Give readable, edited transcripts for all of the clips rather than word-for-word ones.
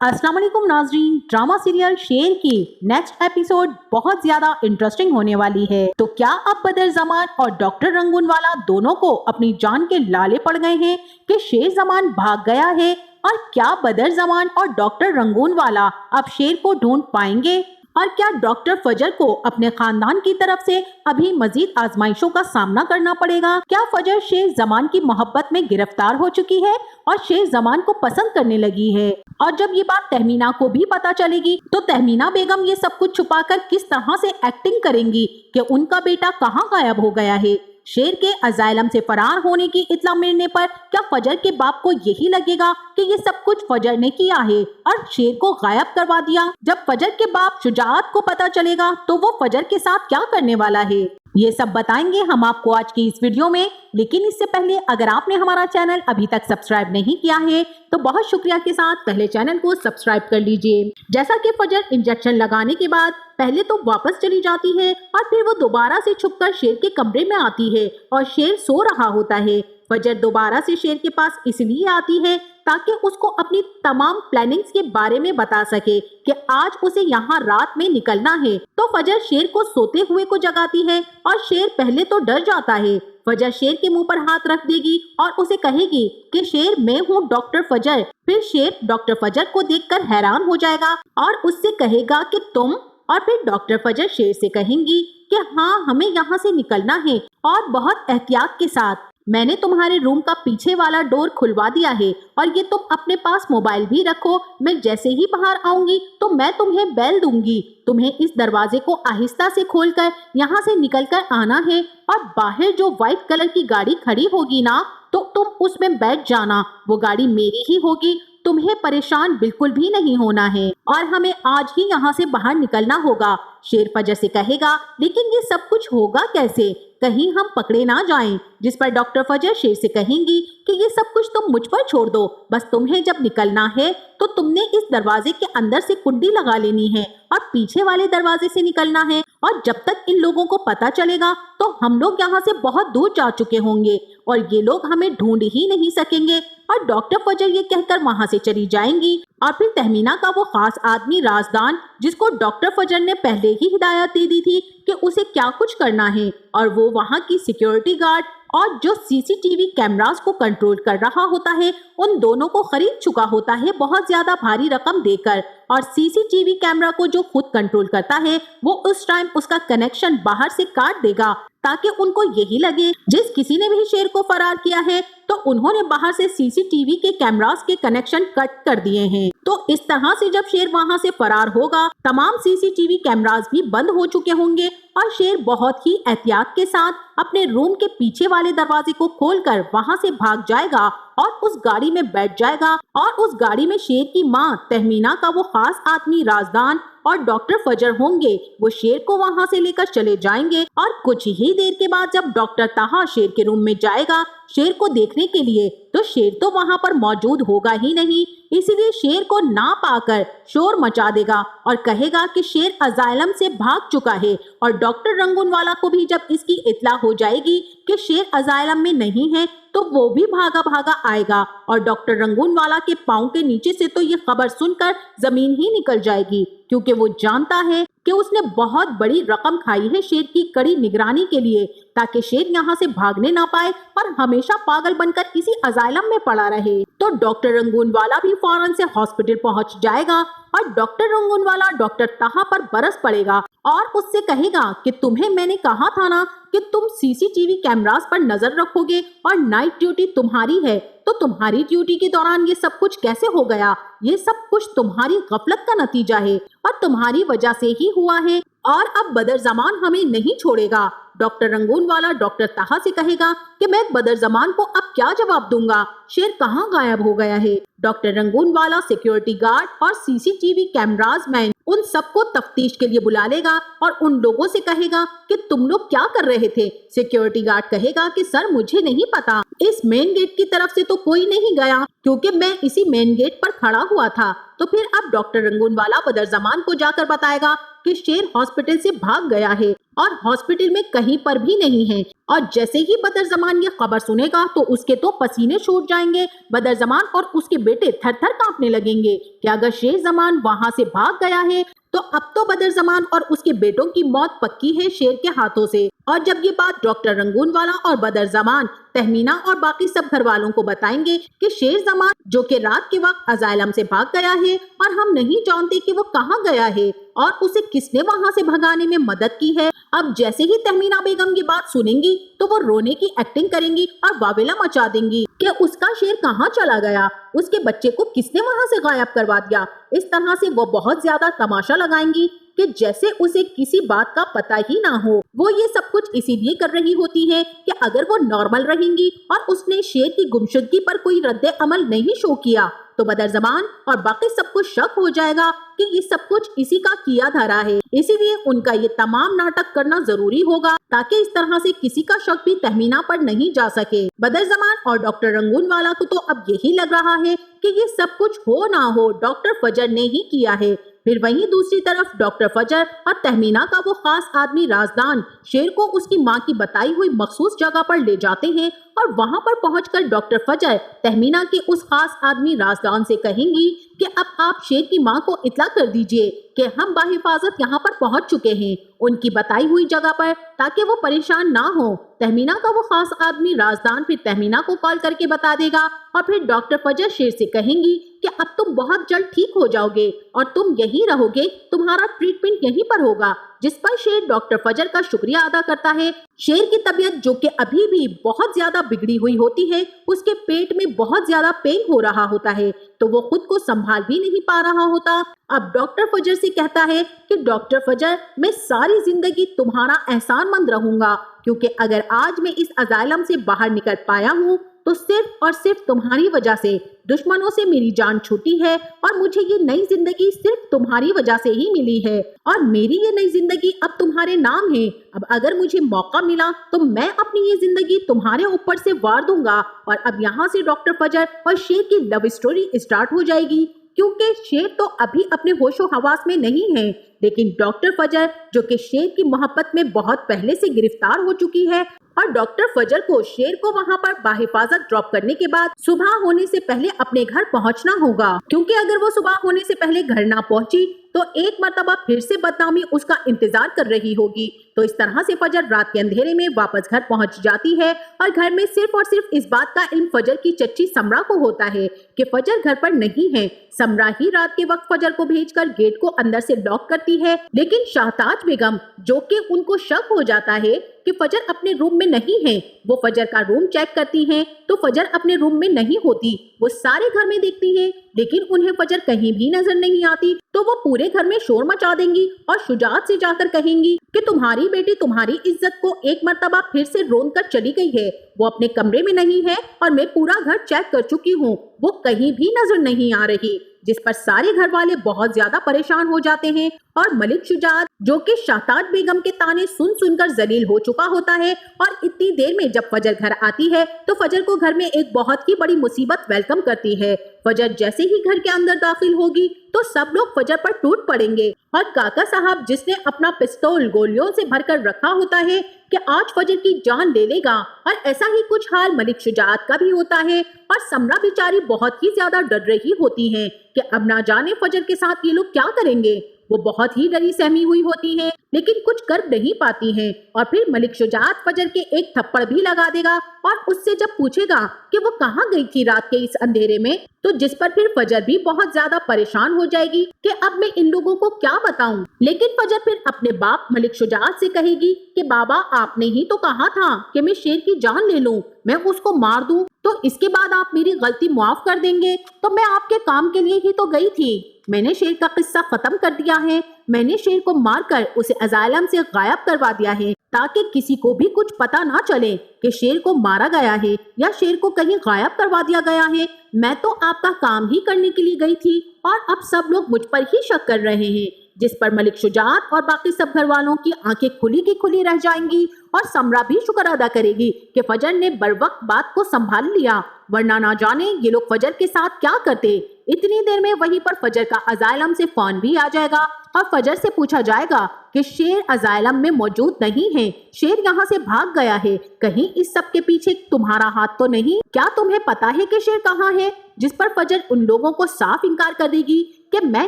अस्सलाम वालेकुम नाज़रीन, ड्रामा सीरियल शेर की नेक्स्ट एपिसोड बहुत ज्यादा इंटरेस्टिंग होने वाली है। तो क्या अब बदर जमान और डॉक्टर रंगूनवाला दोनों को अपनी जान के लाले पड़ गए हैं कि शेर जमान भाग गया है? और क्या बदर जमान और डॉक्टर रंगूनवाला अब शेर को ढूंढ पाएंगे? और क्या डॉक्टर फजर को अपने खानदान की तरफ से अभी मजीद आजमाइशों का सामना करना पड़ेगा? क्या फजर शेर जमान की मोहब्बत में गिरफ्तार हो चुकी है और शेर जमान को पसंद करने लगी है? और जब ये बात तहमीना को भी पता चलेगी तो तहमीना बेगम ये सब कुछ छुपाकर किस तरह से एक्टिंग करेंगी कि उनका बेटा कहाँ गायब हो गया है? शेर के अजाइलम से फरार होने की इत्तला मिलने पर क्या फजर के बाप को यही लगेगा कि ये सब कुछ फजर ने किया है और शेर को गायब करवा दिया? जब फजर के बाप शुजाअत को पता चलेगा तो वो फजर के साथ क्या करने वाला है, ये सब बताएंगे हम आपको आज की इस वीडियो में। लेकिन इससे पहले अगर आपने हमारा चैनल अभी तक सब्सक्राइब नहीं किया है तो बहुत शुक्रिया के साथ पहले चैनल को सब्सक्राइब कर लीजिए। जैसा कि फजर इंजेक्शन लगाने के बाद पहले तो वापस चली जाती है और फिर वो दोबारा से छुपकर शेर के कमरे में आती है और शेर सो रहा होता है। फजर दोबारा से शेर के पास इसलिए आती है ताकि उसको अपनी तमाम प्लानिंग्स के बारे में बता सके कि आज उसे यहाँ रात में निकलना है। तो फजर शेर को सोते हुए को जगाती है और शेर पहले तो डर जाता है। फजर शेर के मुंह पर हाथ रख देगी और उसे कहेगी कि शेर मैं हूँ डॉक्टर फजर। फिर शेर डॉक्टर फजर को देखकर हैरान हो जाएगा और उससे कहेगा कि तुम, और फिर डॉक्टर फजर शेर से कहेंगी कि हाँ हमें यहाँ से निकलना है और बहुत एहतियात के साथ। मैंने तुम्हारे रूम का पीछे वाला डोर खुलवा दिया है और ये तुम अपने पास मोबाइल भी रखो। मैं जैसे ही बाहर आऊंगी तो मैं तुम्हें बेल दूंगी। तुम्हें इस दरवाजे को आहिस्ता से खोलकर यहाँ से निकलकर आना है और बाहर जो व्हाइट कलर की गाड़ी खड़ी होगी ना तो तुम उसमें बैठ जाना। वो गाड़ी मेरी ही होगी, तुम्हें परेशान बिल्कुल भी नहीं होना है और हमें आज ही यहाँ से बाहर निकलना होगा। शेर फजर से कहेगा लेकिन ये सब कुछ होगा कैसे, कहीं हम पकड़े ना जाएं। जिस पर डॉक्टर फजर शेर से कहेंगी कि ये सब कुछ तुम मुझ पर छोड़ दो, बस तुम्हें जब निकलना है तो तुमने इस दरवाजे के अंदर से कुंडी लगा लेनी है और पीछे वाले दरवाजे से निकलना है। और जब तक इन लोगों को पता चलेगा तो हम लोग यहाँ से बहुत दूर जा चुके होंगे और ये लोग हमें ढूंढ ही नहीं सकेंगे। और डॉक्टर फजर ये कहकर वहाँ से चली जाएंगी और फिर तहमीना का वो खास आदमी राजदान, जिसको डॉक्टर फजर ने पहले ही हिदायत दे दी थी कि उसे क्या कुछ करना है, और वो वहाँ की सिक्योरिटी गार्ड और जो सीसीटीवी कैमरास को कंट्रोल कर रहा होता है, उन दोनों को खरीद चुका होता है बहुत ज्यादा भारी रकम देकर। और सीसीटीवी कैमरा को जो खुद कंट्रोल करता है वो उस टाइम उसका कनेक्शन बाहर से काट देगा ताकि उनको यही लगे जिस किसी ने भी शेर को फरार किया है तो उन्होंने बाहर से सीसीटीवी के कैमरास के कनेक्शन कट कर दिए हैं। तो इस तरह से जब शेर वहां से फरार होगा तमाम सीसीटीवी कैमरास भी बंद हो चुके होंगे और शेर बहुत ही एहतियात के साथ अपने रूम के पीछे वाले दरवाजे को खोलकर वहां से भाग जाएगा और उस गाड़ी में बैठ जाएगा। और उस गाड़ी में शेर की माँ तहमीना का वो खास आदमी राजदान और डॉक्टर फजर होंगे। वो शेर को वहां से लेकर चले जाएंगे और कुछ ही देर के बाद जब डॉक्टर ताहा शेर के रूम में जाएगा शेर को देखने के लिए तो शेर तो वहां पर मौजूद होगा ही नहीं, इसीलिए शेर को ना पाकर शोर मचा देगा और कहेगा कि शेर अजाइलम से भाग चुका है। और डॉक्टर रंगूनवाला को भी जब इसकी इत्तला हो जाएगी कि शेर अजाइलम में नहीं है तो वो भी भागा भागा आएगा और डॉक्टर रंगूनवाला के पाँव के नीचे से तो ये खबर सुनकर जमीन ही निकल जाएगी, क्योंकि वो जानता है कि उसने बहुत बड़ी रकम खाई है शेर की कड़ी निगरानी के लिए ताकि शेर यहाँ से भागने ना पाए और हमेशा पागल बनकर इसी अजाइलम में पड़ा रहे। तो डॉक्टर रंगूनवाला भी फौरन से हॉस्पिटल पहुंच जाएगा और डॉक्टर रंगूनवाला डॉक्टर ताहा पर बरस पड़ेगा और उससे कहेगा कि तुम्हें मैंने कहा था ना कि तुम सीसीटीवी कैमरास पर नजर रखोगे और नाइट ड्यूटी तुम्हारी है, तो तुम्हारी ड्यूटी के दौरान ये सब कुछ कैसे हो गया? ये सब कुछ तुम्हारी गफलत का नतीजा है और तुम्हारी वजह से ही हुआ है और अब बदर जमान हमें नहीं छोड़ेगा। डॉक्टर रंगूनवाला डॉक्टर ताहा से कहेगा कि मैं बदर जमान को अब क्या जवाब दूंगा, शेर कहाँ गायब हो गया है। डॉक्टर रंगूनवाला सिक्योरिटी गार्ड और सीसीटीवी कैमराज मैन उन सबको तफ्तीश के लिए बुला लेगा और उन लोगों से कहेगा कि तुम लोग क्या कर रहे थे। सिक्योरिटी गार्ड कहेगा कि सर मुझे नहीं पता, इस मेन गेट की तरफ से तो कोई नहीं गया क्योंकि मैं इसी मेन गेट पर खड़ा हुआ था। तो फिर अब डॉक्टर रंगूनवाला बदर जमान को जाकर बताएगा कि शेर हॉस्पिटल से भाग गया है और हॉस्पिटल में कहीं पर भी नहीं है। और जैसे ही बदर ज़मान ये खबर सुनेगा तो उसके तो पसीने छूट जाएंगे। बदर ज़मान और उसके बेटे थर थर कांपने लगेंगे कि अगर शेर ज़मान वहां से भाग गया है तो अब तो बदर ज़मान और उसके बेटों की मौत पक्की है शेर के हाथों से। और जब ये बात डॉक्टर रंगून वाला और बदर ज़मान, तहमीना और बाकी सब घर वालों को बताएंगे कि शेर ज़मान जो कि रात के वक्त अजाइलम से भाग गया है और हम नहीं जानते कि वो कहाँ गया है और उसे किसने वहां से भगाने में मदद की है। अब जैसे ही तहमीना बेगम ये बात सुनेंगी तो वो रोने की एक्टिंग करेंगी और वावेला मचा देंगी कि उसका शेर कहाँ चला गया, उसके बच्चे को किसने वहां से गायब करवा दिया। इस तरह से वो बहुत ज्यादा तमाशा लगाएंगी कि जैसे उसे किसी बात का पता ही ना हो। वो ये सब कुछ इसीलिए कर रही होती है कि अगर वो नॉर्मल रहेंगी और उसने शेर की गुमशुदगी पर कोई रद्द अमल नहीं शो किया तो बदर ज़मान और बाकी सबको शक हो जाएगा कि ये सब कुछ इसी का किया धरा है। इसीलिए उनका ये तमाम नाटक करना जरूरी होगा ताकि इस तरह से किसी का शक भी तहमीना पर नहीं जा सके। बदर ज़मान और डॉक्टर रंगून वाला को तो अब यही लग रहा है कि ये सब कुछ हो ना हो डॉक्टर फजर ने ही किया है। फिर वहीं दूसरी तरफ डॉक्टर फजर और तहमीना का वो खास आदमी राजदान शेर को उसकी माँ की बताई हुई मखसूस जगह पर ले जाते हैं और वहां पर पहुंचकर डॉक्टर फजर तहमीना के उस खास आदमी राजदान से कहेंगी कि अब आप शेर की माँ को इत्तला कर दीजिए कि हम बाहिफाजत यहाँ पर पहुंच चुके हैं उनकी बताई हुई जगह पर, ताकि वो परेशान ना हो। तहमीना का वो खास आदमी राजदान फिर तहमीना को कॉल करके बता देगा और फिर डॉक्टर फजर शेर से कहेंगी कि अब तुम बहुत जल्द ठीक हो जाओगे और तुम यहीं रहोगे, तुम्हारा ट्रीटमेंट यहीं पर होगा। जिस पर शेर डॉक्टर फजर का शुक्रिया अदा करता है। शेर की तबीयत जो कि अभी भी बहुत ज्यादा बिगड़ी हुई होती है, उसके पेट में बहुत ज्यादा पेन हो रहा होता है तो वो खुद को संभाल भी नहीं पा रहा होता। अब डॉक्टर फजर से कहता है कि डॉक्टर फजर, मैं सारी जिंदगी तुम्हारा एहसानमंद रहूंगा क्योंकि अगर आज मैं इस अजाइलम से बाहर निकल पाया हूँ तो सिर्फ और सिर्फ तुम्हारी वजह से। दुश्मनों से मेरी जान छूटी है और मुझे ये नई जिंदगी सिर्फ तुम्हारी वजह से ही मिली है और मेरी ये नई जिंदगी अब तुम्हारे नाम है। अब अगर मुझे मौका मिला तो मैं अपनी ये जिंदगी तुम्हारे ऊपर से वार दूंगा। और अब यहाँ से डॉक्टर फजर और शेर की लव स्टोरी स्टार्ट हो जाएगी क्योंकि शेर तो अभी अपने होशो हवास में नहीं है, लेकिन डॉक्टर फजर जो कि शेर की मोहब्बत में बहुत पहले से गिरफ्तार हो चुकी है और डॉक्टर फजर को शेर को वहां पर बाहिफाजत ड्रॉप करने के बाद सुबह होने से पहले अपने घर पहुंचना होगा, क्योंकि अगर वो सुबह होने से पहले घर ना पहुंची तो एक मर्तबा फिर से बदनामी उसका इंतजार कर रही होगी। तो इस तरह से फजर रात के अंधेरे में वापस घर पहुंच जाती है और घर में सिर्फ और सिर्फ इस बात का इल्म फजर की चच्ची समरा को होता है कि फजर घर पर नहीं है। समरा ही रात के वक्त फजर को भेजकर गेट को अंदर से लॉक करती है, लेकिन शाहताज बेगम जो कि उनको शक हो जाता है कि फजर अपने रूम में नहीं है, वो फजर का रूम चेक करती हैं तो फजर अपने रूम में नहीं होती। वो सारे घर में देखती हैं लेकिन उन्हें फजर कहीं भी नजर नहीं आती। तो वो पूरे घर में शोर मचा देंगी और शुजात से जाकर कहेंगी कि तुम्हारी बेटी तुम्हारी इज्जत को एक मर्तबा फिर से रोन कर चली गई है, वो अपने कमरे में नहीं है और मैं पूरा घर चेक कर चुकी हूँ, वो कहीं भी नजर नहीं आ रही। जिस पर सारे घर वाले बहुत ज्यादा परेशान हो जाते हैं और मलिक शुजात जो कि शाहताज बेगम के ताने सुन सुनकर जलील हो चुका होता है और इतनी देर में जब फजर घर आती है तो फजर को घर में एक बहुत ही बड़ी मुसीबत वेलकम करती है। फजर जैसे ही घर के अंदर दाखिल होगी तो सब लोग फजर पर टूट पड़ेंगे और काका साहब जिसने अपना पिस्तौल गोलियों से भरकर रखा होता है कि आज फजर की जान ले लेगा, और ऐसा ही कुछ हाल मलिक शुजात का भी होता है। और समरा बेचारी बहुत ही ज्यादा डर रही होती है कि अब ना जाने फजर के साथ ये लोग क्या करेंगे। वो बहुत ही डरी सहमी हुई होती हैं लेकिन कुछ कर नहीं पाती हैं। और फिर मलिक शुजात फजर के एक थप्पड़ भी लगा देगा और उससे जब पूछेगा कि वो कहाँ गई थी रात के इस अंधेरे में, तो जिस पर फिर फजर भी बहुत ज्यादा परेशान हो जाएगी कि अब मैं इन लोगों को क्या बताऊं। लेकिन फजर फिर अपने बाप मलिक शुजात से कहेगी कि बाबा आपने ही तो कहा था कि मैं शेर की जान ले लूं, मैं उसको मार दूं तो इसके बाद आप मेरी गलती माफ कर देंगे। तो मैं आपके काम के लिए ही तो गई थी, मैंने शेर का किस्सा खत्म कर दिया है, मैंने शेर को मारकर उसे अजाइलम से गायब करवा दिया है ताकि किसी को भी कुछ पता ना चले कि शेर को मारा गया है या शेर को कहीं गायब करवा दिया गया है। मैं तो आपका काम ही करने के लिए गई थी और अब सब लोग मुझ पर ही शक कर रहे हैं। जिस पर मलिक शुजात और बाकी सब घर वालों की आंखें खुली की खुली रह जाएंगी और समरा भी शुक्र अदा करेगी कि फजर ने बर वक्त बात को संभाल लिया, वरना ना जाने ये लोग फजर के साथ क्या करते। इतनी देर में वहीं पर फजर का अजाइलम से फोन भी आ जाएगा और फजर से पूछा जाएगा कि शेर अजाइलम में मौजूद नहीं है, शेर यहाँ से भाग गया है, कहीं इस सब के पीछे तुम्हारा हाथ तो नहीं? क्या तुम्हें पता है कि शेर कहाँ है? जिस पर फजर उन लोगों को साफ इनकार कर देगी कि मैं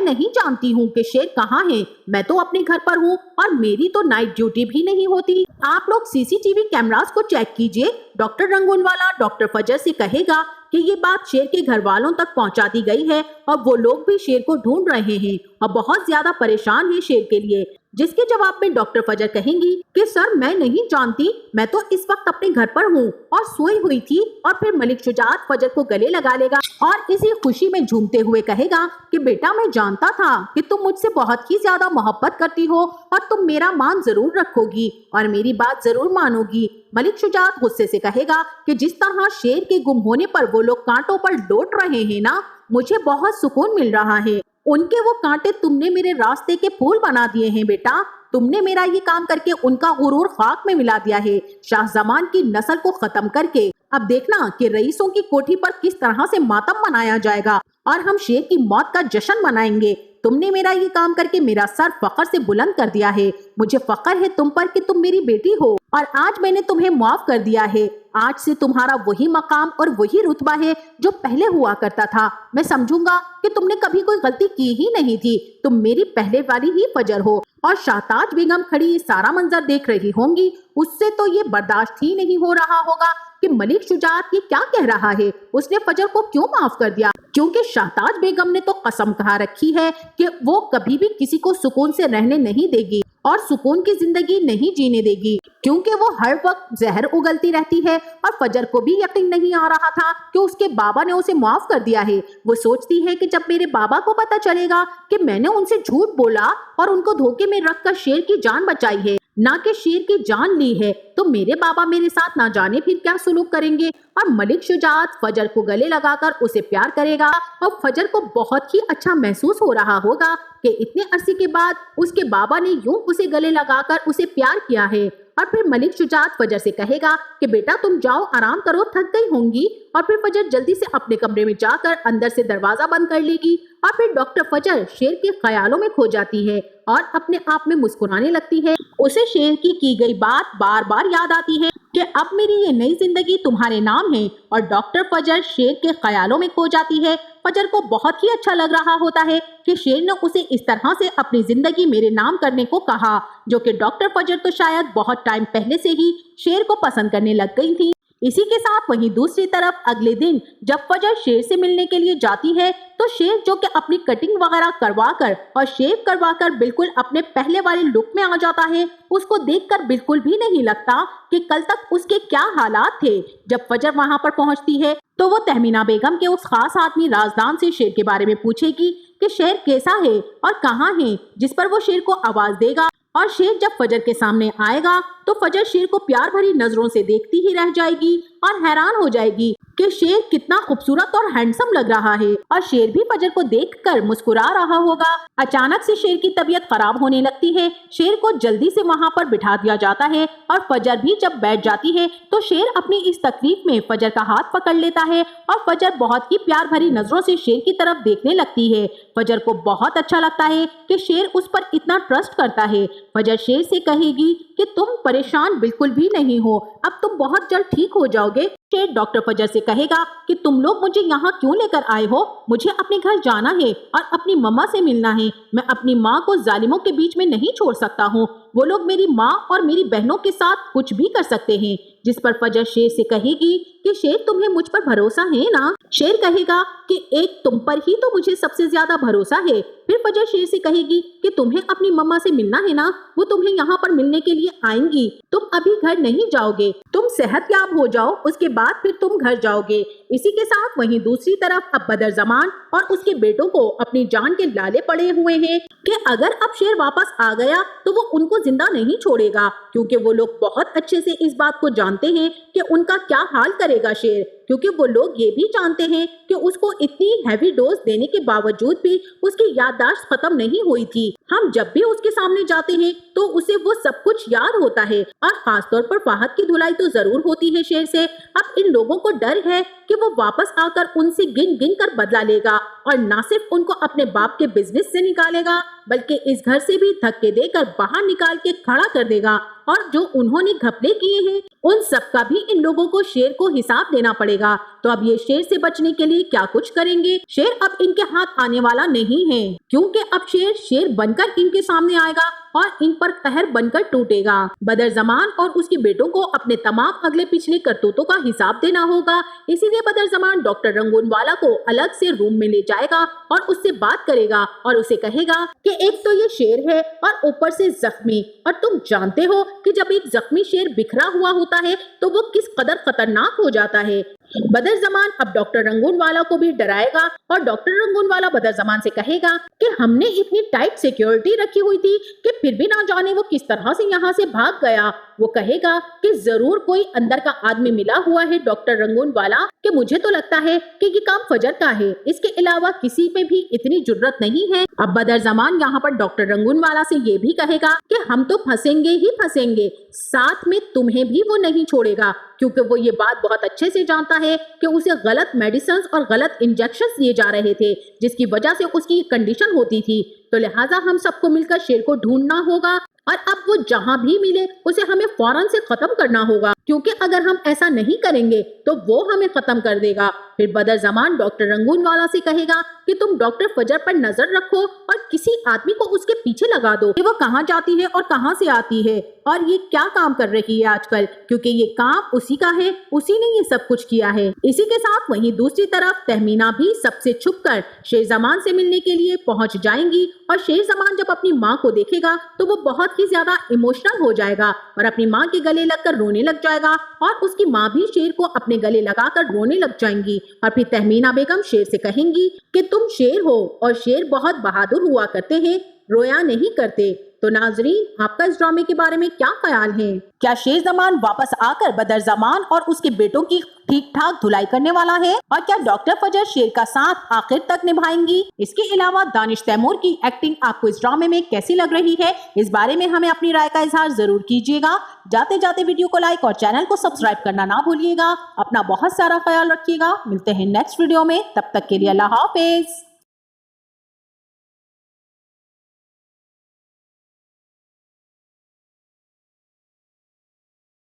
नहीं जानती हूँ कि शेर कहाँ है, मैं तो अपने घर पर हूँ और मेरी तो नाइट ड्यूटी भी नहीं होती। आप लोग सीसीटीवी कैमरास को चेक कीजिए। डॉक्टर रंगूनवाला डॉक्टर फजर से कहेगा कि ये बात शेर के घर वालों तक पहुंचा दी गई है और वो लोग भी शेर को ढूंढ रहे हैं और बहुत ज्यादा परेशान है शेर के लिए। जिसके जवाब में डॉक्टर फजर कहेंगी कि सर मैं नहीं जानती, मैं तो इस वक्त अपने घर पर हूँ और सोई हुई थी। और फिर मलिक शुजात फजर को गले लगा लेगा और इसी खुशी में झूमते हुए कहेगा कि बेटा मैं जानता था कि तुम मुझसे बहुत ही ज्यादा मोहब्बत करती हो और तुम मेरा मान जरूर रखोगी और मेरी बात जरूर मानोगी। मलिक शुजात गुस्से से कहेगा कि जिस तरह शेर के गुम होने पर वो लोग कांटों पर लौट रहे हैं ना, मुझे बहुत सुकून मिल रहा है। उनके वो कांटे तुमने मेरे रास्ते के फूल बना दिए हैं बेटा, तुमने मेरा ये काम करके उनका गुरूर खाक में मिला दिया है, शाहजमान की नस्ल को खत्म करके। अब देखना कि रईसों की कोठी पर किस तरह से मातम मनाया जाएगा और हम शेर की मौत का जश्न मनाएंगे। तुमने मेरा ये काम करके मेरा सर फख्र से बुलंद कर दिया है। मुझे फख्र है तुम पर कि तुम मेरी बेटी हो और आज मैंने तुम्हें माफ कर दिया है। आज से तुम्हारा वही मकाम और वही रुतबा है जो पहले हुआ करता था। मैं समझूंगा कि तुमने कभी कोई गलती की ही नहीं थी, तुम मेरी पहले वाली ही फजर हो। और शाहताज बेगम खड़ी ये सारा मंजर देख रही होंगी, उससे तो ये बर्दाश्त ही नहीं हो रहा होगा कि मलिक शुजात ये क्या कह रहा है, उसने फजर को क्यों माफ कर दिया? क्योंकि शाहताज बेगम ने तो कसम खा रखी है कि वो कभी भी किसी को सुकून से रहने नहीं देगी और सुकून की जिंदगी नहीं जीने देगी, क्योंकि वो हर वक्त जहर उगलती रहती है। और फजर को भी यकीन नहीं आ रहा था कि उसके बाबा ने उसे माफ कर दिया है। वो सोचती है कि जब मेरे बाबा को पता चलेगा कि मैंने उनसे झूठ बोला और उनको धोखे में रखकर शेर की जान बचाई है, ना कि शेर की जान ली है, तो मेरे बाबा मेरे साथ ना जाने फिर क्या सुलूक करेंगे। और मलिक शुजात फजर को गले लगाकर उसे प्यार करेगा और फजर को बहुत ही अच्छा महसूस हो रहा होगा कि इतने अरसे के बाद उसके बाबा ने यूं उसे गले लगाकर उसे प्यार किया है। और फिर मलिक शुजात फजर से कहेगा कि बेटा तुम जाओ आराम करो, थक गई होंगी। और फिर फजर जल्दी से अपने कमरे में जाकर अंदर से दरवाजा बंद कर लेगी। और फिर डॉक्टर फजर शेर के ख्यालों में खो जाती है और अपने आप में मुस्कुराने लगती है। उसे शेर की गई बात बार बार याद आती है कि अब मेरी ये नई जिंदगी तुम्हारे नाम है। और डॉक्टर फजर शेर के ख्यालों में खो जाती है। फजर को बहुत ही अच्छा लग रहा होता है कि शेर ने उसे इस तरह से अपनी जिंदगी मेरे नाम करने को कहा, जो कि डॉक्टर फजर तो शायद बहुत टाइम पहले से ही शेर को पसंद करने लग गई थी। इसी के साथ वहीं दूसरी तरफ अगले दिन जब फजर शेर से मिलने के लिए जाती है तो शेर, जो कि अपनी कटिंग वगैरह करवाकर और शेव करवाकर बिल्कुल अपने पहले वाले लुक में आ जाता है, उसको देखकर बिल्कुल भी नहीं लगता कि कल तक उसके क्या हालात थे। जब फजर वहां पर पहुंचती है तो वो तहमीना बेगम के उस खास आदमी राजदान से शेर के बारे में पूछेगी कि शेर कैसा है और कहाँ है, जिस पर वो शेर को आवाज देगा। और शेर जब फजर के सामने आएगा तो फजर शेर को प्यार भरी नजरों से देखती ही रह जाएगी और हैरान हो जाएगी कि शेर कितना खूबसूरत और हैंडसम लग रहा है। और शेर भी फजर को देखकर मुस्कुरा रहा होगा। अचानक से शेर की तबीयत खराब होने लगती है। शेर को जल्दी से वहां पर बिठा दिया जाता है और फजर भी जब बैठ जाती है तो शेर अपनी इस तकलीफ में फजर का हाथ पकड़ लेता है और फजर बहुत ही प्यार भरी नजरों से शेर की तरफ देखने लगती है। फजर को बहुत अच्छा लगता है कि शेर उस पर इतना ट्रस्ट करता है। फजर शेर से कहेगी कि तुम परेशान बिल्कुल भी नहीं हो, अब तुम बहुत जल्द ठीक हो जाओगे। शेर डॉक्टर फजर से कहेगा कि तुम लोग मुझे यहाँ क्यों लेकर आए हो, मुझे अपने घर जाना है और अपनी मम्मा से मिलना है। मैं अपनी माँ को जालिमों के बीच में नहीं छोड़ सकता हूँ, वो लोग मेरी माँ और मेरी बहनों के साथ कुछ भी कर सकते हैं। जिस पर फजर शेर से कहेगी कि शेर तुम्हें मुझ पर भरोसा है ना। शेर कहेगा कि एक तुम पर ही तो मुझे सबसे ज्यादा भरोसा है। फिर फजर शेर से कहेगी कि तुम्हें अपनी मम्मा से मिलना है ना, वो तुम्हें यहाँ पर मिलने के लिए आएंगी, तुम अभी घर नहीं जाओगे, तुम सेहतयाब हो जाओ, उसके बाद फिर तुम घर जाओगे। इसी के साथ वहीं दूसरी तरफ अब बदर जमान और उसके बेटों को अपनी जान के लाले पड़े हुए हैं कि अगर अब शेर वापस आ गया तो वो उनको जिंदा नहीं छोड़ेगा, क्योंकि वो लोग बहुत अच्छे से इस बात को जानते हैं कि उनका क्या हाल करेगा शेर। क्योंकि वो लोग ये भी जानते हैं कि उसको इतनी हैवी डोज देने के बावजूद भी उसकी याददाश्त खत्म नहीं हुई थी। हम जब भी उसके सामने जाते हैं तो उसे वो सब कुछ याद होता है और खास तौर पर फाहद की धुलाई तो जरूर होती है शेर से। अब इन लोगों को डर है कि वो वापस आकर उनसे गिन गिन कर बदला लेगा और न सिर्फ उनको अपने बाप के बिजनेस से निकालेगा बल्कि इस घर से भी धक्के देकर बाहर निकाल के खड़ा कर देगा और जो उन्होंने घपले किए हैं उन सब का भी इन लोगों को शेर को हिसाब देना पड़ेगा। तो अब ये शेर से बचने के लिए क्या कुछ करेंगे? शेर अब इनके हाथ आने वाला नहीं है क्योंकि अब शेर बनकर इनके सामने आएगा और इन पर कहर बनकर टूटेगा। बदर जमान और उसके बेटों को अपने तमाम अगले पिछले करतूतों का हिसाब देना होगा। इसीलिए बदर जमान डॉक्टर रंगूनवाला को अलग से रूम में ले जाएगा और उससे बात करेगा और उसे कहेगा कि एक तो ये शेर है और ऊपर से जख्मी, और तुम जानते हो कि जब एक जख्मी शेर बिखरा हुआ होता है तो वो किस कदर खतरनाक हो जाता है। बदर जमान अब डॉक्टर रंगूनवाला को भी डराएगा और डॉक्टर रंगूनवाला बदर जमान से कहेगा कि हमने इतनी टाइट सिक्योरिटी रखी हुई थी कि फिर भी ना जाने वो किस तरह से यहाँ से भाग गया। वो कहेगा कि जरूर कोई अंदर का आदमी मिला हुआ है डॉक्टर रंगूनवाला, कि मुझे तो लगता है कि ये काम फजर का है, इसके अलावा किसी पे भी इतनी जुर्रत नहीं है। अब बदर जमान यहाँ पर डॉक्टर रंगूनवाला से ये भी कहेगा कि हम तो फंसेंगे ही फंसेंगे, साथ में तुम्हें भी वो नहीं छोड़ेगा, क्योंकि वो ये बात बहुत अच्छे से जानता है कि उसे गलत मेडिसिन और गलत इंजेक्शन दिए जा रहे थे जिसकी वजह से उसकी कंडीशन होती थी। तो लिहाजा हम सबको मिलकर शेर को ढूंढना होगा और अब वो जहां भी मिले उसे हमें फौरन से खत्म करना होगा, क्योंकि अगर हम ऐसा नहीं करेंगे तो वो हमें खत्म कर देगा। फिर बदर जमान डॉक्टर रंगूनवाला से कहेगा कि तुम डॉक्टर फजर पर नजर रखो और किसी आदमी को उसके पीछे लगा दो कि वो कहाँ जाती है और कहाँ से आती है और ये क्या काम कर रही है आजकल, क्योंकि ये काम उसी का है, उसी ने ये सब कुछ किया है। इसी के साथ वहीं दूसरी तरफ तहमीना भी सबसे छुपकर शेर जमान से मिलने के लिए पहुंच जाएंगी और शेर जमान जब अपनी माँ को देखेगा तो वो बहुत ही ज्यादा इमोशनल हो जाएगा और अपनी माँ के गले लगकर रोने लग जाएगा और उसकी माँ भी शेर को अपने गले लगाकर रोने लग जाएंगी। और फिर तहमीना बेगम शेर से कहेंगी कि तुम शेर हो और शेर बहुत बहादुर हुआ करते हैं, रोया नहीं करते। तो नाजरीन, आपका इस ड्रामे के बारे में क्या ख्याल है? क्या शेर जमान वापस आकर बदर जमान और उसके बेटों की ठीक ठाक धुलाई करने वाला है? और क्या डॉक्टर फजर शेर का साथ आखिर तक निभाएंगी? इसके अलावा दानिश तैमूर की एक्टिंग आपको इस ड्रामे में कैसी लग रही है? इस बारे में हमें अपनी राय का इजहार जरूर कीजिएगा। जाते जाते वीडियो को लाइक और चैनल को सब्सक्राइब करना ना भूलिएगा। अपना बहुत सारा ख्याल रखिएगा। मिलते हैं नेक्स्ट वीडियो में, तब तक के लिए अल्लाह हाफिज।